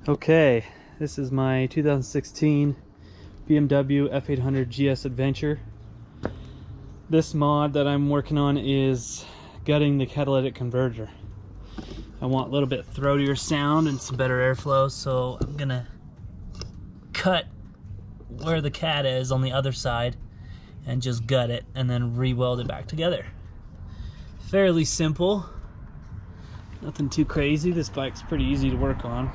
Okay, this is my 2016 BMW F800GS Adventure. This mod that I'm working on is gutting the catalytic converter. I want a little bit throatier sound and some better airflow, so I'm gonna cut where the cat is on the other side and just gut it and then re-weld it back together. Fairly simple, nothing too crazy. This bike's pretty easy to work on.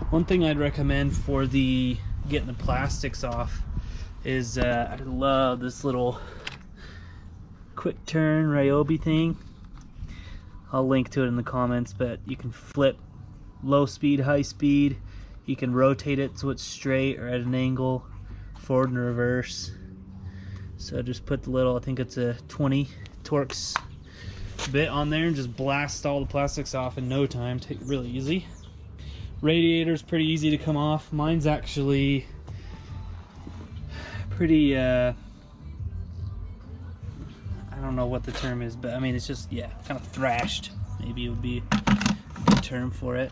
One thing I'd recommend for getting the plastics off is I love this little quick turn Ryobi thing. I'll link to it in the comments, but you can flip low speed, high speed. You can rotate it so it's straight or at an angle, forward and reverse. So just put the little, I think it's a 20 Torx bit on there and just blast all the plastics off in no time. Take it really easy. Radiator's pretty easy to come off. Mine's actually pretty, I don't know what the term is, but I mean, it's just, yeah, kind of thrashed. Maybe it would be a good term for it.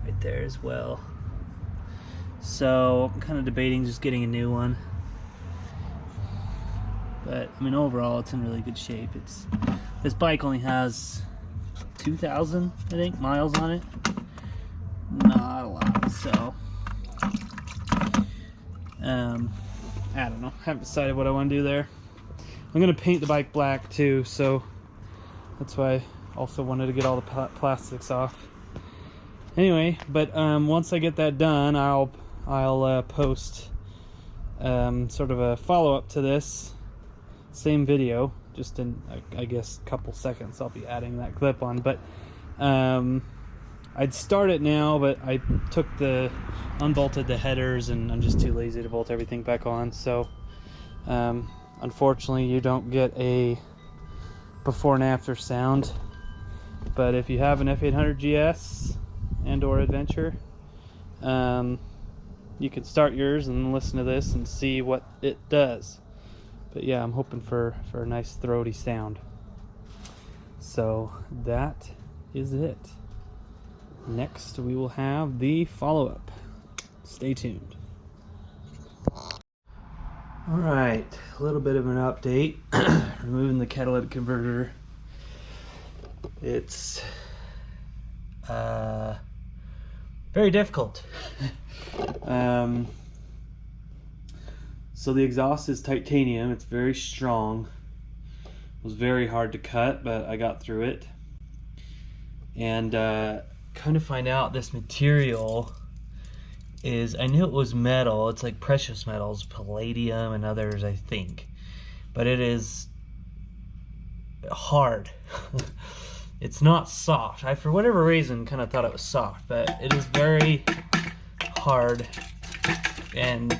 Right there as well. So I'm kind of debating just getting a new one. But I mean, overall, it's in really good shape. This bike only has 2,000, I think, miles on it. Not a lot, so I don't know. Haven't decided what I want to do there. I'm gonna paint the bike black too, so that's why I also wanted to get all the plastics off. Anyway, but once I get that done, I'll post sort of a follow-up to this same video, just in I guess a couple seconds. I'll be adding that clip on, but I'd start it now, but I unbolted the headers and I'm just too lazy to bolt everything back on. So unfortunately you don't get a before and after sound, but if you have an F800GS and or Adventure, you can start yours and listen to this and see what it does. But yeah, I'm hoping for a nice throaty sound. So that is it. Next, we will have the follow-up. Stay tuned. All right, a little bit of an update. Removing the catalytic converter. It's very difficult. So the exhaust is titanium. It's very strong. It was very hard to cut, but I got through it. And kind of find out this material is, I knew it was metal. It's like precious metals, palladium and others, I think, but it is hard. It's not soft. I, for whatever reason, kind of thought it was soft, but it is very hard and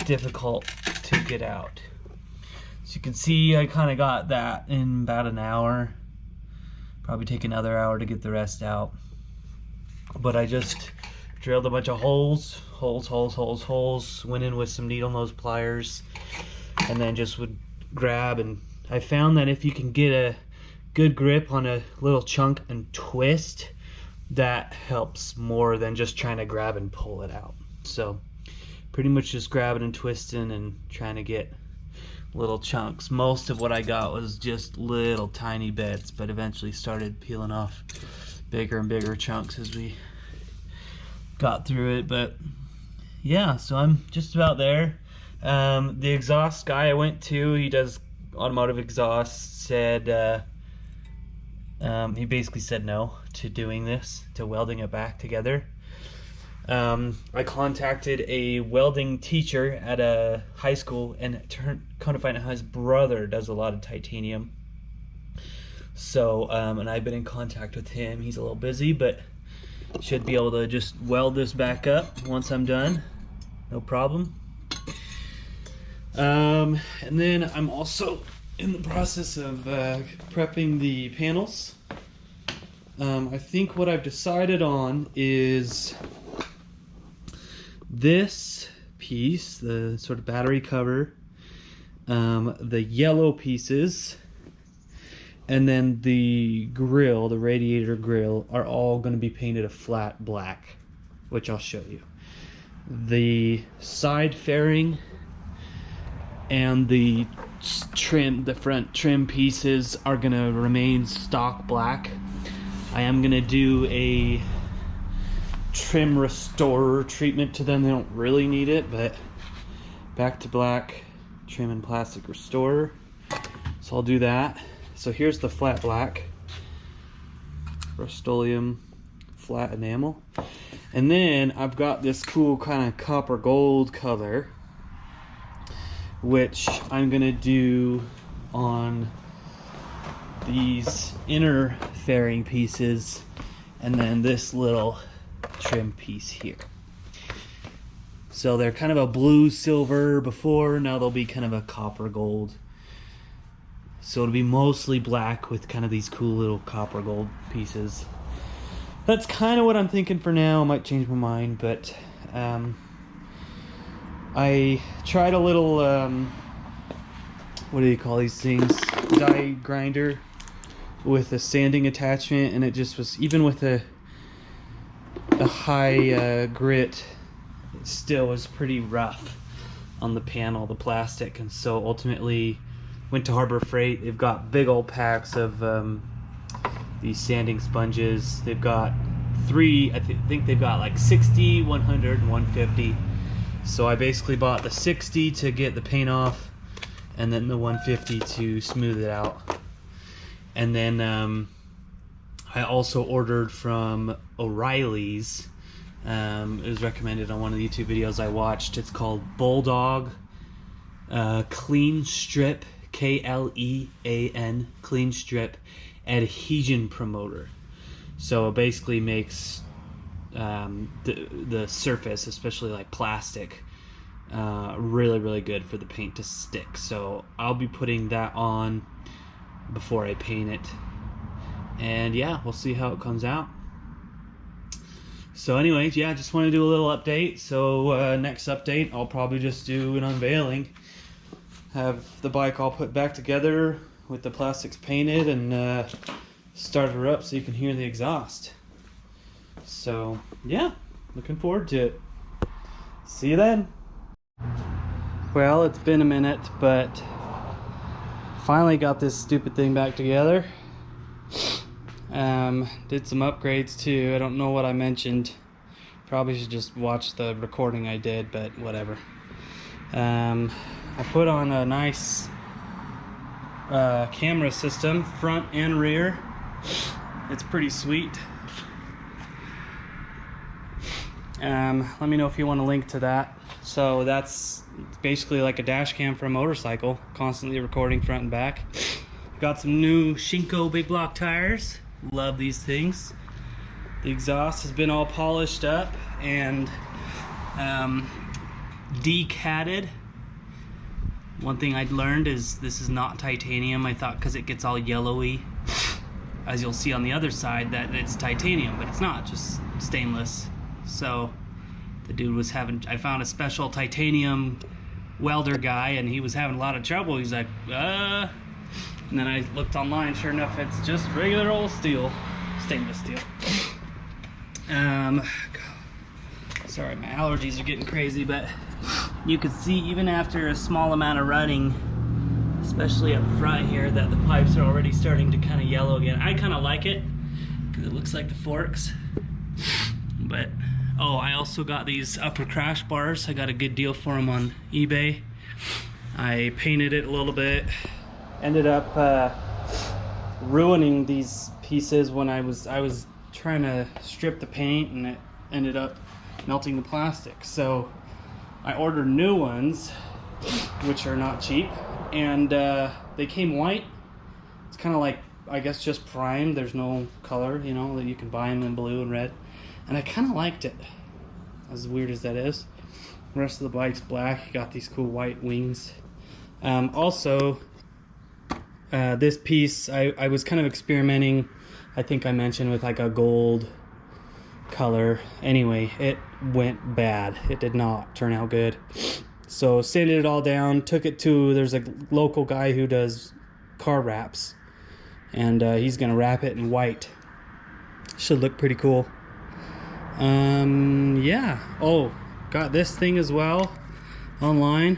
difficult to get out. So you can see I kind of got that in about an hour. Probably take another hour to get the rest out. But I just drilled a bunch of holes, went in with some needle nose pliers, and then just would grab. And I found that if you can get a good grip on a little chunk and twist, that helps more than just trying to grab and pull it out. So pretty much just grabbing and twisting and trying to get little chunks. Most of what I got was just little tiny bits, but eventually started peeling off bigger and bigger chunks as we got through it. But yeah, so I'm just about there. The exhaust guy I went to, he does automotive exhaust, said he basically said no to doing this, to welding it back together. I contacted a welding teacher at a high school, and come to find out his brother does a lot of titanium. So, and I've been in contact with him. He's a little busy, but should be able to just weld this back up once I'm done. No problem. And then I'm also in the process of prepping the panels. I think what I've decided on is this piece, the sort of battery cover, the yellow pieces, and then the grill, the radiator grill, are all going to be painted a flat black. which I'll show you. The side fairing and the front trim pieces are gonna remain stock black. I am gonna do a trim restorer treatment to them. They don't really need it, but back to black trim and plastic restorer. So I'll do that. So here's the flat black Rust-Oleum flat enamel. And then I've got this cool kind of copper gold color, which I'm gonna do on these inner fairing pieces, and then this little trim piece here. So they're kind of a blue silver before, now they'll be kind of a copper gold. So it'll be mostly black with kind of these cool little copper gold pieces. That's kind of what I'm thinking for now. I might change my mind, but I tried a little, what do you call these things? Die grinder with a sanding attachment, and it just was, even with a high grit, it still was pretty rough on the panel, the plastic. And so ultimately went to Harbor Freight. They've got big old packs of these sanding sponges. They've got three, I think they've got like 60, 100, and 150. So I basically bought the 60 to get the paint off, and then the 150 to smooth it out. And then I also ordered from O'Reilly's. It was recommended on one of the YouTube videos I watched. It's called Bulldog Clean Strip, K-L-E-A-N, Clean Strip Adhesion Promoter. So it basically makes the surface, especially like plastic, really good for the paint to stick. So I'll be putting that on before I paint it, and yeah, we'll see how it comes out. So anyways, yeah, just want to do a little update. So next update, I'll probably just do an unveiling, have the bike all put back together with the plastics painted, and start her up so you can hear the exhaust. So yeah, looking forward to it. See you then. Well, it's been a minute, but finally got this stupid thing back together. Did some upgrades too. I don't know what I mentioned. Probably should just watch the recording I did, but whatever. I put on a nice camera system, front and rear. It's pretty sweet. Let me know if you want a link to that. So that's basically like a dash cam for a motorcycle, constantly recording front and back. Got some new Shinko big block tires. Love these things. The exhaust has been all polished up and decatted. One thing I'd learned is this is not titanium. I thought because it gets all yellowy, as you'll see on the other side, that it's titanium, but it's not, just stainless. So the dude was having, I found a special titanium welder guy, and he was having a lot of trouble. He's like, and then I looked online, sure enough, it's just regular old steel, stainless steel. Sorry, my allergies are getting crazy, but you can see even after a small amount of running, especially up front here, that the pipes are already starting to kind of yellow again. I kind of like it because it looks like the forks. But oh, I also got these upper crash bars. I got a good deal for them on eBay. I painted it a little bit. Ended up ruining these pieces when I was trying to strip the paint, and it ended up melting the plastic. So I ordered new ones, which are not cheap, and they came white. It's kind of like, I guess, just primed. There's no color, you know, that you can buy them in blue and red, and I kind of liked it, as weird as that is. The rest of the bike's black. Got these cool white wings. Also, this piece, I was kind of experimenting, I think I mentioned, with like a gold color. Anyway, it went bad. It did not turn out good. So sanded it all down, took it to, there's a local guy who does car wraps, and he's gonna wrap it in white. Should look pretty cool. Yeah, yeah. Oh, got this thing as well online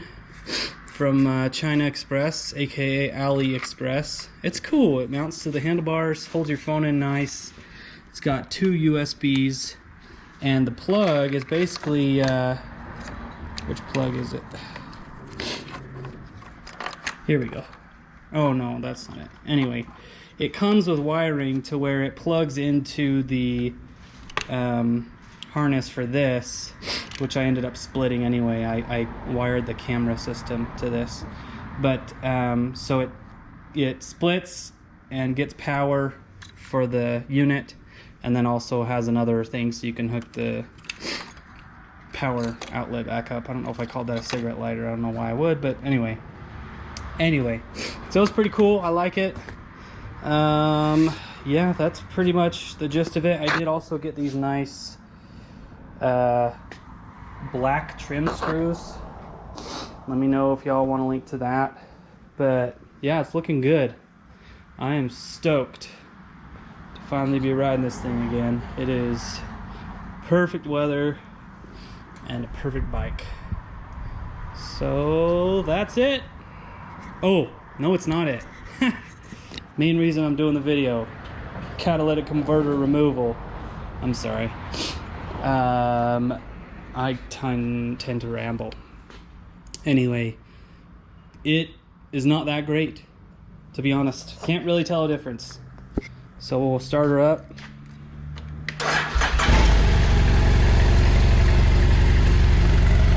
from China Express, aka AliExpress. It's cool. It mounts to the handlebars, holds your phone in nice. It's got 2 USBs, and the plug is basically which plug is it? Here we go. Oh no, that's not it. Anyway, it comes with wiring to where it plugs into the harness for this, which I ended up splitting anyway. I wired the camera system to this, but so it splits and gets power for the unit, and then also has another thing so you can hook the power outlet back up. I don't know if I called that a cigarette lighter. I don't know why I would, but anyway, so it's pretty cool. I like it. Yeah, that's pretty much the gist of it. I did also get these nice black trim screws. Let me know if y'all want a link to that. But yeah, it's looking good. I am stoked to finally be riding this thing again. It is perfect weather and a perfect bike. So that's it. Oh, no, it's not it. Main reason I'm doing the video, catalytic converter removal. I'm sorry. I tend to ramble. Anyway, it is not that great, to be honest. Can't really tell a difference. So we'll start her up.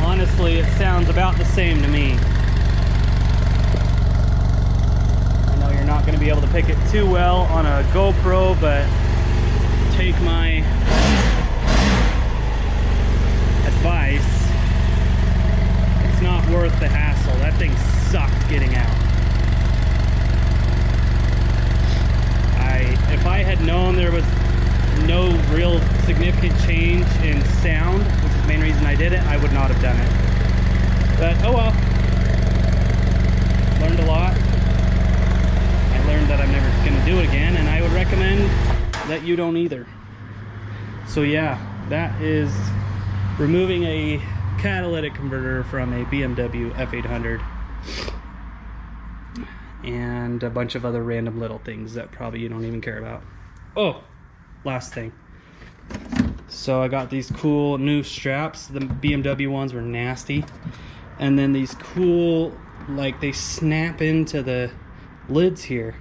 Honestly, it sounds about the same to me. I know you're not going to be able to pick it too well on a GoPro, but take my advice. It's not worth the hassle. That thing sucked getting out. If I had known there was no real significant change in sound, which is the main reason I did it, I would not have done it. But oh well. Learned a lot. I learned that I'm never going to do it again, and I would recommend that you don't either. So yeah, that is removing a catalytic converter from a BMW F800 and a bunch of other random little things that probably you don't even care about. Oh, last thing. So I got these cool new straps. The BMW ones were nasty. And then these cool, like, they snap into the lids here.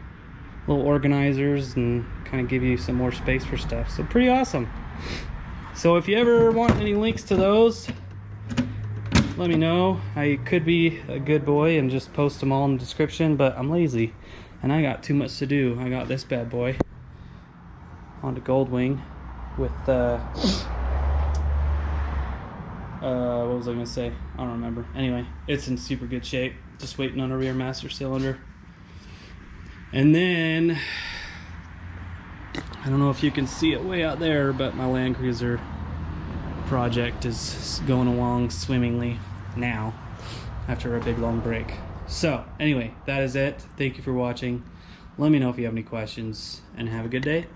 Little organizers, and kind of give you some more space for stuff. So pretty awesome. So if you ever want any links to those, let me know. I could be a good boy and just post them all in the description, but I'm lazy and I got too much to do. I got this bad boy on the Goldwing with what was I gonna say? I don't remember. Anyway, it's in super good shape. Just waiting on a rear master cylinder. And then I don't know if you can see it way out there, but my Land Cruiser project is going along swimmingly now after a big long break. So anyway, that is it. Thank you for watching. Let me know if you have any questions, and have a good day.